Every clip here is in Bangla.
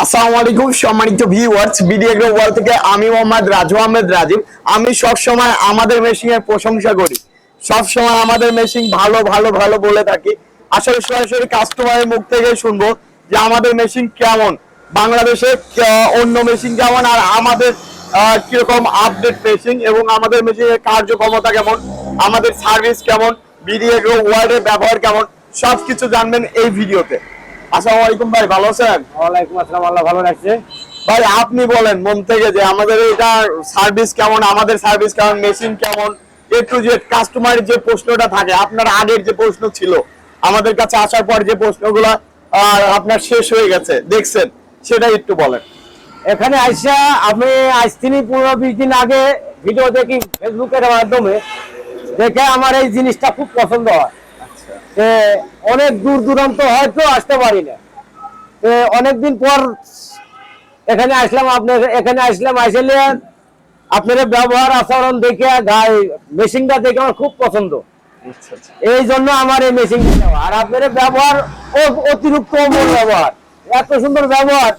আসসালামু আলাইকুম সম্মানিত ভিউয়ার্স, বিডি এগ্রো ওয়ার্ল্ড থেকে আমি মোহাম্মদ রাজু আহমেদ রাজীব। আমি সব সময় আমাদের মেশিং এর প্রশংসা করি, সব সময় আমাদের মেশিং ভালো ভালো ভালো বলে থাকি। আসলে সরাসরি কাস্টমারের মুখ থেকে শুনবো যে আমাদের মেশিং কেমন, বাংলাদেশে অন্য মেশিং কেমন, আর আমাদের কিরকম আপডেট মেশিং এবং আমাদের মেশিং এর কার্যক্ষমতা কেমন, আমাদের সার্ভিস কেমন, বিডি এগ্রো ওয়ার্ল্ড এর ব্যবহার কেমন, সবকিছু জানবেন এই ভিডিওতে। আসসালামু আলাইকুম ভাই, ভালো আছেন? ওয়ালাইকুম আসসালাম, আল্লাহ ভালো রাখছে। ভাই আপনি বলেন মন থেকে যে আমাদের এটা সার্ভিস কেমন, আমাদের সার্ভিস কেমন, মেশিন কেমন, এ টু জেড কাস্টমারের যে প্রশ্নটা থাকে, আপনার আগের যে প্রশ্ন ছিল, আমাদের কাছে আসার পর যে প্রশ্নগুলো আপনার শেষ হয়ে গেছে দেখছেন, সেটা একটু বলেন। এখানে আইসা আমি আজ 15-20 দিন আগে ভিডিও দেখি ফেসবুকের মাধ্যমে, দেখে আমার এই জিনিসটা খুব পছন্দ হয়। অনেক দূর দূরান্ত হয়তো আসতে পারি না, অনেকদিন পর এখানে আসলাম। আপনার এখানে আসলাম, আসলে আপনার ব্যবহার আচরণ দেখে মেশিনটা দেখে আমার খুব পছন্দ। এই জন্য আমার এই মেশিনটা নেওয়া। আর আপনার ব্যবহার অতিরিক্ত অমূল্য ব্যবহার, এত সুন্দর ব্যবহার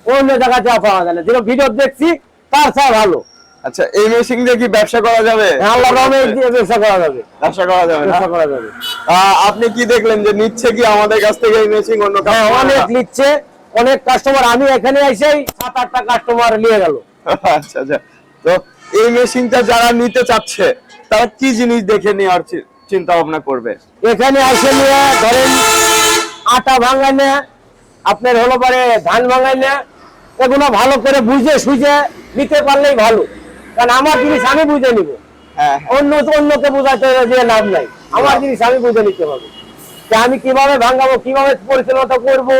অন্য জায়গাতে পাওয়া যায় না। যেটা ভিডিও দেখছি তার চেয়ে ভালো। আচ্ছা, এই মেশিন দিয়ে কি ব্যবসা করা যাবে? আল্লাহ রহমতে দিয়ে ব্যবসা করা যাবে, ব্যবসা করা যাবে, ব্যবসা করা যাবে। আপনি কি দেখলেন যে নিচ্ছে কি আমাদের কাছ থেকে এই মেশিন? অন্য অনেক নিচ্ছে, অনেক কাস্টমার। আমি এখানে এসেই 7-8টা কাস্টমার নিয়ে গেল। আচ্ছা আচ্ছা, তো এই মেশিনটা যারা নিতে চাচ্ছে তারা কি জিনিস দেখে নেওয়ার চিন্তা ভাবনা করবে? এখানে এসে নিয়ে ধরেন আটা ভাঙায় না, আপনার হলো পরে ধান ভাঙায় না, এগুলো ভালো করে বুঝে সুঝে নিতে পারলেই ভালো। কারণ আমার জিনিস আমি বুঝে নিব, অন্যকে বুঝাতে দিয়ে লাভ নাই। আমার জিনিস আমি বুঝে নিতে হবে, যে আমি কিভাবে ভাঙাবো, কিভাবে পরিচালনা করবো,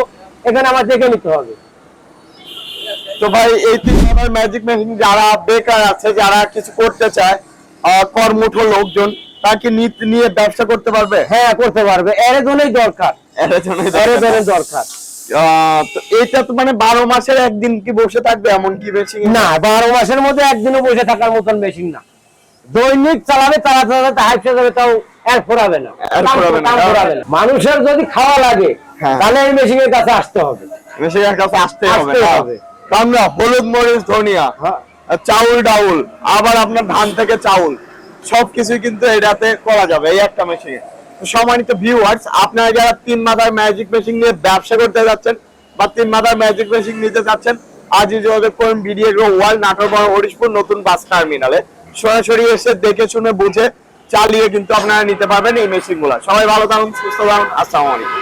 এখানে আমার দেখে নিতে হবে। তো ভাই এই 3 মাদার ম্যাজিক মেশিন যারা বেকার আছে, যারা কিছু করতে চায়, কর্মঠ লোকজন, তাকে নিয়ে ব্যবসা করতে পারবে? হ্যাঁ, করতে পারবে। এর জন্যই দরকার, দরকার। তো এটা তো মানে 12 মাসের একদিন কি বসে থাকবে এমন কি মেশিন? না, 12 মাসের মধ্যে একদিনও বসে থাকার মতন মেশিন না। দৈনিক চালাবে, চালাতে হাইপে যাবে, তাও এর ফোরাবে না। মানুষের যদি খাওয়া লাগে তাহলে এই মেশিনের কাছে আসতে হবে, মেশিনের কাছে আসতে হবে। আমরা হলুদ মরিচ ধনিয়া, চাউল ডাউল, আবার আপনার ধান থেকে চাউল, সবকিছু কিন্তু এটাতে করা যাবে এই একটা মেশিনে। সম্মানিত ভিউয়ার্স, আপনারা যারা 3 মাদার ম্যাজিক মেশিন নিয়ে ব্যবসা করতে যাচ্ছেন বা 3 মাদার ম্যাজিক মেশিন নিতে যাচ্ছেন, আজই যোগাযোগ করুন BD agro world, Natore Harishpur নতুন বাস টার্মিনালে। সরাসরি এসে দেখে শুনে বুঝে চালিয়ে কিন্তু আপনারা নিতে পারবেন এই মেশিন গুলা। সবাই ভালো থাকুন, সুস্থ থাকুন। আসসালামু আলাইকুম।